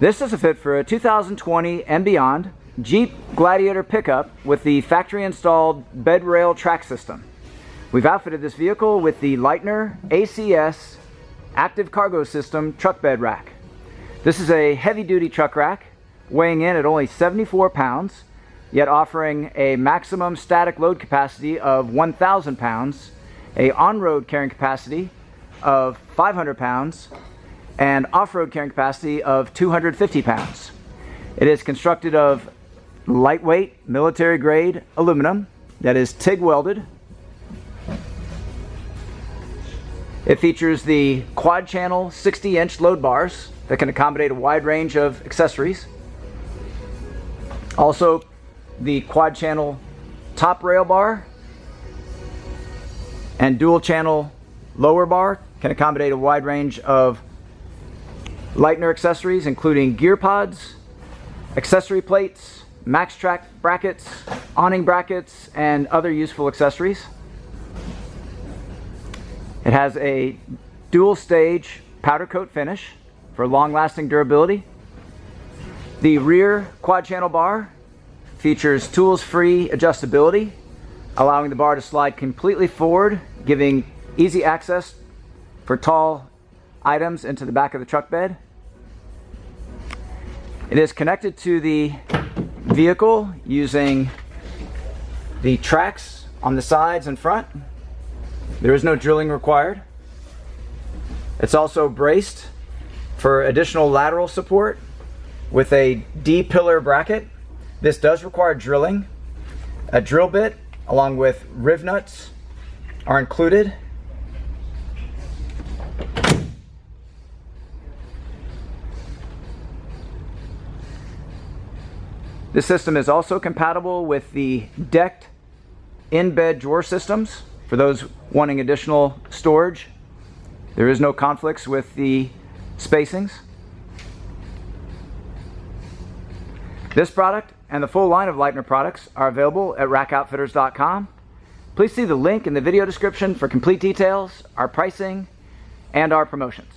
This is a fit for a 2020 and beyond Jeep Gladiator pickup with the factory installed bed rail track system. We've outfitted this vehicle with the LEITNER ACS Active Cargo System truck bed rack. This is a heavy duty truck rack weighing in at only 74 pounds, yet offering a maximum static load capacity of 1,000 pounds, a on-road carrying capacity of 500 pounds, and off-road carrying capacity of 250 pounds. It is constructed of lightweight military grade aluminum that is TIG welded. It features the quad channel 60-inch load bars that can accommodate a wide range of accessories. Also, the quad channel top rail bar and dual channel lower bar can accommodate a wide range of LEITNER accessories, including gear pods, accessory plates, max track brackets, awning brackets, and other useful accessories. It has a dual stage powder coat finish for long-lasting durability. The rear quad channel bar features tools-free adjustability, allowing the bar to slide completely forward, giving easy access for tall items into the back of the truck bed. It is connected to the vehicle using the tracks on the sides and front. There is no drilling required. It's also braced for additional lateral support with a D-pillar bracket. This does require drilling. A drill bit along with RivNuts are included. This system is also compatible with the decked in-bed drawer systems for those wanting additional storage. There is no conflicts with the spacings. This product and the full line of LEITNER products are available at rackoutfitters.com. Please see the link in the video description for complete details, our pricing, and our promotions.